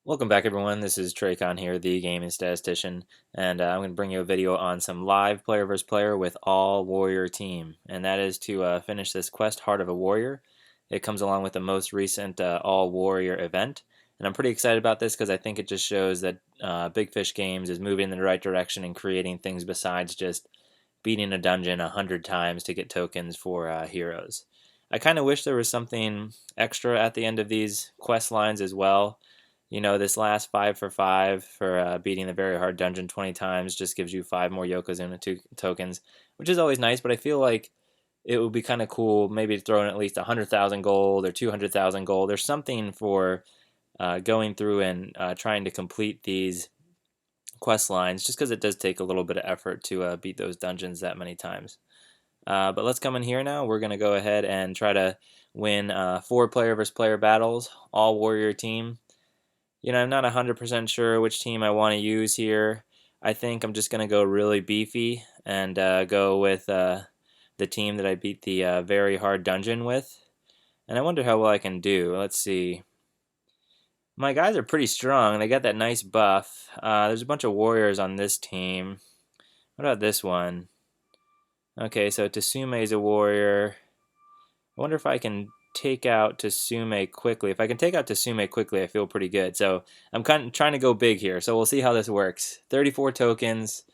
Welcome back everyone, this is Traycon here, the gaming statistician, and I'm going to bring you a video on some live player versus player with all warrior team, and that is to finish this quest, Heart of a Warrior. It comes along with the most recent all warrior event, and I'm pretty excited about this because I think it just shows that Big Fish Games is moving in the right direction and creating things besides just beating a dungeon 100 times to get tokens for heroes. I kind of wish there was something extra at the end of these quest lines as well. You know, this last 5 for 5 for beating the very hard dungeon 20 times just gives you 5 more Yokozuna tokens, which is always nice, but I feel like it would be kind of cool maybe to throw in at least 100,000 gold or 200,000 gold or something for going through and trying to complete these quest lines, just because it does take a little bit of effort to beat those dungeons that many times. But let's come in here now. We're going to go ahead and try to win 4 player versus player battles, all warrior team. You know, I'm not 100% sure which team I want to use here. I think I'm just going to go really beefy and go with the team that I beat the very hard dungeon with. And I wonder how well I can do. Let's see. My guys are pretty strong. They got that nice buff. There's a bunch of warriors on this team. What about this one? Okay, so Tsume is a warrior. I wonder if I can take out Tsume quickly. If I can take out Tsume quickly, I feel pretty good. So I'm kind of trying to go big here. So we'll see how this works. 34 tokens,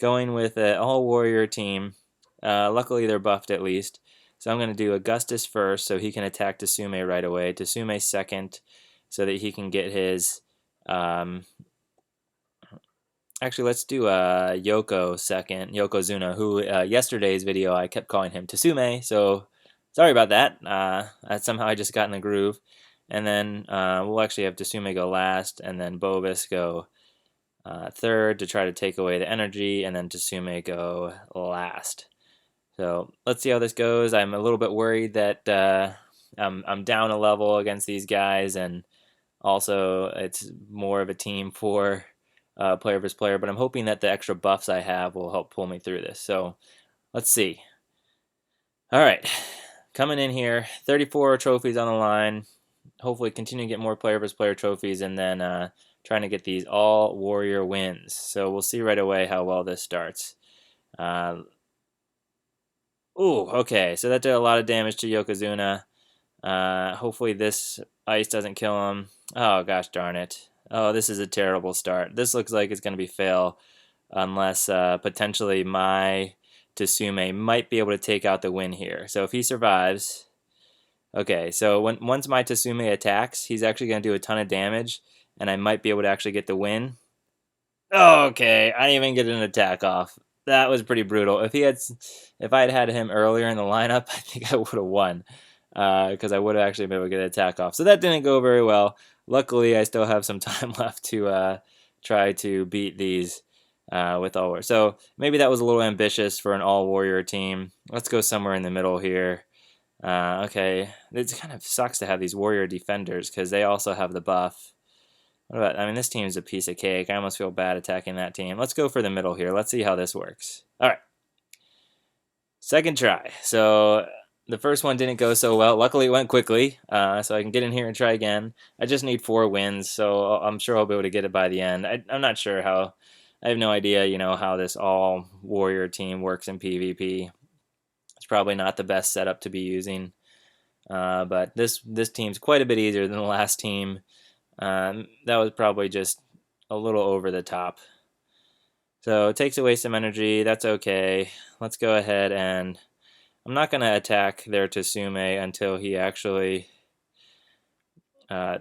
going with an all-warrior team. Luckily, they're buffed at least. So I'm going to do Augustus first so he can attack Tsume right away. Tsume second so that he can get his... Actually, let's do Yoko second, Yokozuna, who yesterday's video I kept calling him Tsume, so sorry about that. Somehow I just got in the groove. And then we'll actually have Tsume go last, and then Bovis go third to try to take away the energy, and then Tsume go last. So let's see how this goes. I'm a little bit worried that I'm down a level against these guys, and also it's more of a team for player versus player, but I'm hoping that the extra buffs I have will help pull me through this. So let's see. All right, coming in here, 34 trophies on the line. Hopefully continue to get more player versus player trophies, and then trying to get these all warrior wins. So we'll see right away how well this starts. Ooh, okay, so that did a lot of damage to Yokozuna. Hopefully this ice doesn't kill him. Oh gosh darn it. Oh, this is a terrible start. This looks like it's going to be fail unless potentially my Tsume might be able to take out the win here. So if he survives... Okay, so once my Tsume attacks, he's actually going to do a ton of damage, and I might be able to actually get the win. Okay, I didn't even get an attack off. That was pretty brutal. If I had had him earlier in the lineup, I think I would have won, because I would have actually been able to get an attack off. So that didn't go very well. Luckily, I still have some time left to try to beat these with all warrior. So maybe that was a little ambitious for an all warrior team. Let's go somewhere in the middle here. Okay, it kind of sucks to have these warrior defenders because they also have the buff. What about, I mean, this team is a piece of cake. I almost feel bad attacking that team. Let's go for the middle here. Let's see how this works. All right. Second try. So the first one didn't go so well. Luckily, it went quickly, so I can get in here and try again. I just need 4 wins, so I'm sure I'll be able to get it by the end. I'm not sure how. I have no idea, you know, how this all warrior team works in PvP. It's probably not the best setup to be using, but this team's quite a bit easier than the last team. That was probably just a little over the top. So it takes away some energy. That's okay. Let's go ahead and I'm not going to attack their Tsume until he actually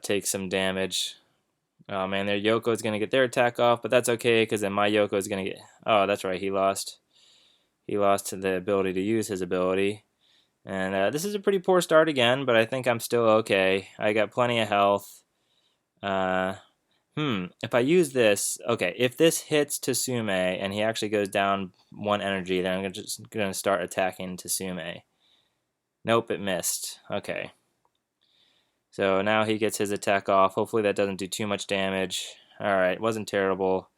takes some damage. Oh man, their Yoko is going to get their attack off, but that's okay because then my Yoko is going to get... Oh, that's right, he lost. He lost the ability to use his ability. And this is a pretty poor start again, but I think I'm still okay. I got plenty of health. If I use this... Okay, if this hits Tsume and he actually goes down 1 energy, then I'm just going to start attacking Tsume. Nope, it missed. Okay. So now he gets his attack off. Hopefully that doesn't do too much damage. Alright, wasn't terrible.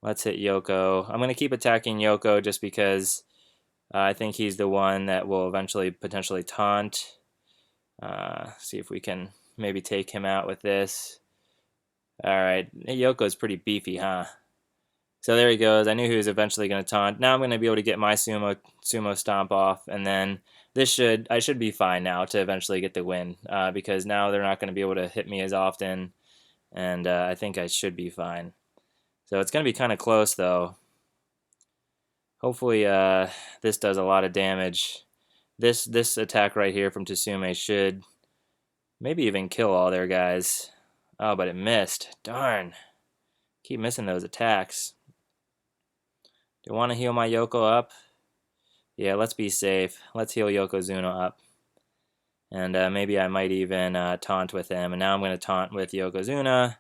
Let's hit Yoko. I'm going to keep attacking Yoko just because I think he's the one that will eventually potentially taunt. See if we can maybe take him out with this. Alright, Yoko's pretty beefy, huh? So there he goes. I knew he was eventually going to taunt. Now I'm going to be able to get my sumo stomp off, and then I should be fine now to eventually get the win, because now they're not going to be able to hit me as often, and I think I should be fine. So it's going to be kind of close, though. Hopefully this does a lot of damage. This attack right here from Tsume should maybe even kill all their guys. Oh, but it missed. Darn. Keep missing those attacks. Do I want to heal my Yoko up? Yeah, let's be safe. Let's heal Yokozuna up. And maybe I might even taunt with him. And now I'm going to taunt with Yokozuna.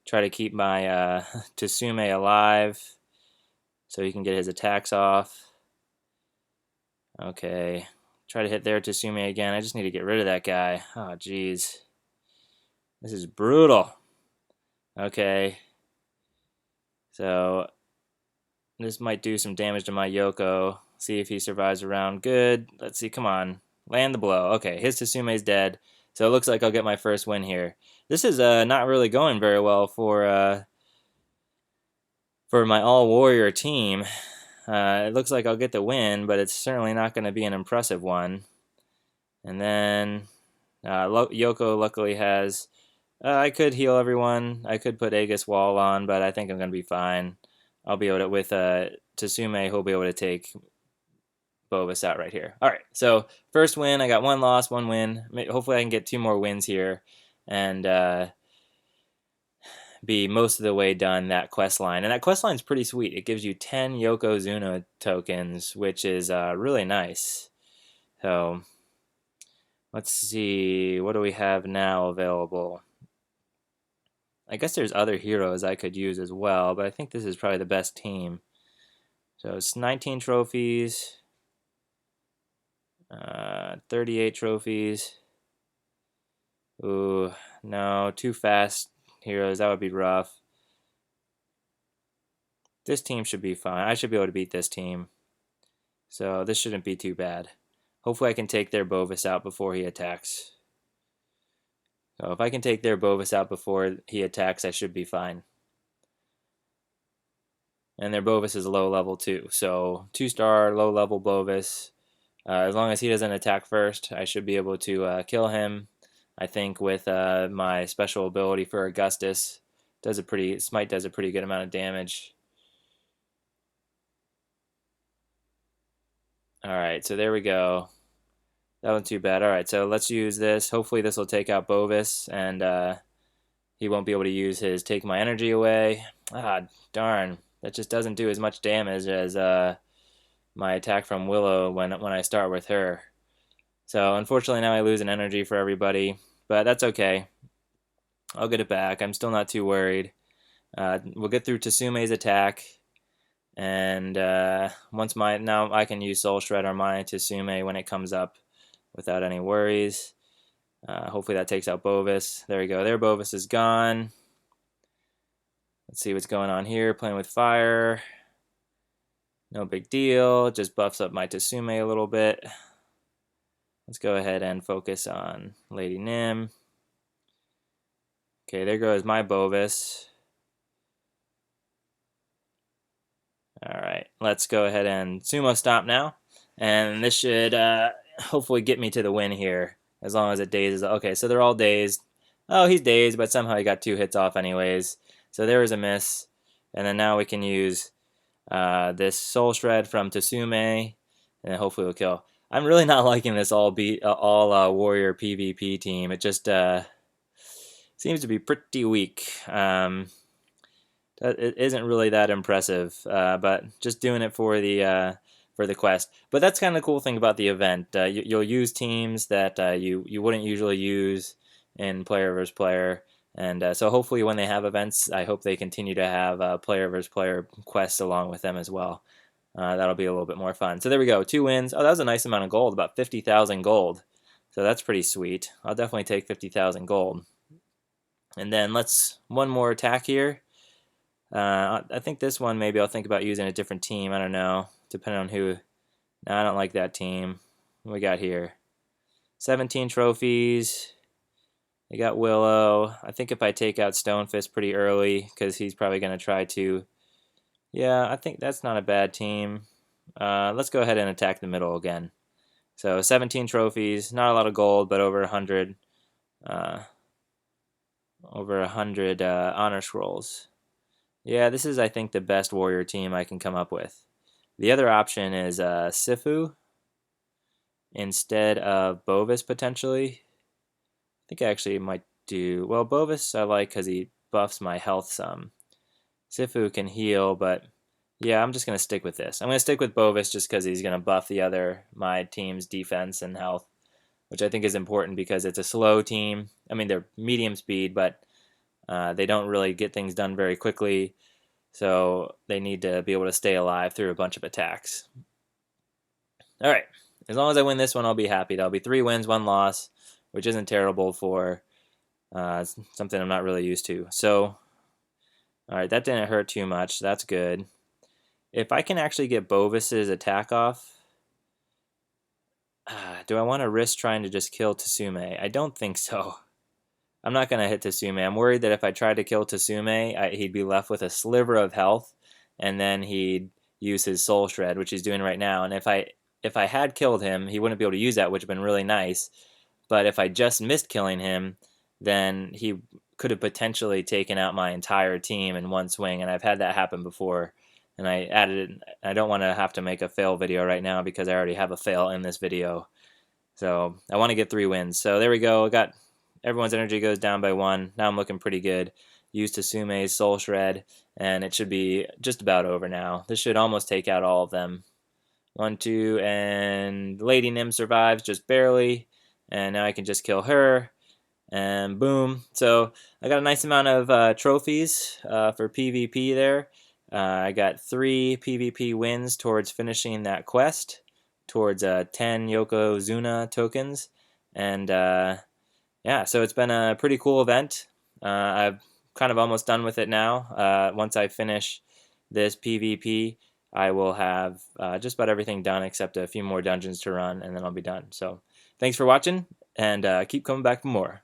Try to keep my Tsume alive so he can get his attacks off. Okay. Try to hit their Tsume again. I just need to get rid of that guy. Oh, jeez. This is brutal. Okay. So this might do some damage to my Yoko. See if he survives around. Good. Let's see. Come on. Land the blow. Okay, his Tsume's dead. So it looks like I'll get my first win here. This is not really going very well for my all-warrior team. It looks like I'll get the win, but it's certainly not going to be an impressive one. And then Yoko luckily has... I could heal everyone. I could put Aegis Wall on, but I think I'm going to be fine. I'll be able to, with Tsume, he'll be able to take Bovis out right here. All right, so first win. I got 1 loss, 1 win. Hopefully I can get 2 more wins here and be most of the way done that quest line. And that quest line is pretty sweet. It gives you 10 Yokozuna tokens, which is really nice. So let's see. What do we have now available? I guess there's other heroes I could use as well, but I think this is probably the best team. So it's 19 trophies, 38 trophies. Ooh, no, too fast heroes. That would be rough. This team should be fine. I should be able to beat this team. So this shouldn't be too bad. Hopefully I can take their Bovis out before he attacks. So if I can take their Bovis out before he attacks, I should be fine. And their Bovis is low level too. So 2-star, low level Bovis. As long as he doesn't attack first, I should be able to kill him. I think with my special ability for Augustus, Smite does a pretty good amount of damage. Alright, so there we go. That wasn't too bad. Alright, so let's use this. Hopefully this will take out Bovis, and he won't be able to use his Take My Energy Away. Ah, darn. That just doesn't do as much damage as my attack from Willow when I start with her. So unfortunately now I lose an energy for everybody, but that's okay. I'll get it back. I'm still not too worried. We'll get through Tsume's attack, and now I can use Soul Shred on my Tsume when it comes up without any worries. Hopefully that takes out Bovis. There we go. Their Bovis is gone. Let's see what's going on here. Playing with fire. No big deal. Just buffs up my Tsume a little bit. Let's go ahead and focus on Lady Nim. Okay, there goes my Bovis. Alright, let's go ahead and Sumo Stomp now. And this should hopefully get me to the win here, as long as it dazes. Okay, so they're all dazed. Oh, he's dazed, but somehow he got 2 hits off anyways. So there was a miss. And then now we can use this Soul Shred from Tsume, and hopefully we'll kill. I'm really not liking this all warrior PvP team. It just seems to be pretty weak. It isn't really that impressive, but just doing it for the quest. But that's kind of the cool thing about the event. You'll use teams that you wouldn't usually use in player versus player. And so hopefully when they have events, I hope they continue to have player versus player quests along with them as well. That'll be a little bit more fun. So there we go, 2 wins. Oh, that was a nice amount of gold, about 50,000 gold. So that's pretty sweet. I'll definitely take 50,000 gold. And then one more attack here. I think this one maybe I'll think about using a different team. I don't know, depending on who. No, I don't like that team. What we got here? 17 trophies. They got Willow. I think if I take out Stonefist pretty early, because he's probably going to try to... Yeah, I think that's not a bad team. Let's go ahead and attack the middle again. So 17 trophies, not a lot of gold, but over 100, honor scrolls. Yeah, this is, I think, the best warrior team I can come up with. The other option is Sifu instead of Bovis, potentially. I think I actually might do... Well, Bovis I like because he buffs my health some. Sifu can heal, but yeah, I'm just going to stick with this. I'm going to stick with Bovis just because he's going to buff my team's defense and health, which I think is important because it's a slow team. I mean, they're medium speed, but they don't really get things done very quickly, so they need to be able to stay alive through a bunch of attacks. All right, as long as I win this one, I'll be happy. That'll be 3 wins, 1 loss, which isn't terrible for something I'm not really used to. So, all right, that didn't hurt too much. That's good. If I can actually get Bovis's attack off, do I want to risk trying to just kill Tsume? I don't think so. I'm not going to hit Tsume. I'm worried that if I try to kill Tsume, he'd be left with a sliver of health, and then he'd use his Soul Shred, which he's doing right now. And if I had killed him, he wouldn't be able to use that, which would have been really nice. But if I just missed killing him, then he could have potentially taken out my entire team in one swing, and I've had that happen before. And I added it. I don't want to have to make a fail video right now because I already have a fail in this video. So I want to get 3 wins. So there we go. I got everyone's energy goes down by 1. Now I'm looking pretty good. Used Tsume's Soul Shred, and it should be just about over now. This should almost take out all of them. 1, 2, and Lady Nim survives just barely. And now I can just kill her. And boom. So I got a nice amount of trophies for PvP there. I got 3 PvP wins towards finishing that quest, towards 10 Yokozuna tokens. And yeah, so it's been a pretty cool event. I've kind of almost done with it now. Once I finish this PvP, I will have just about everything done except a few more dungeons to run, and then I'll be done. So thanks for watching, and keep coming back for more.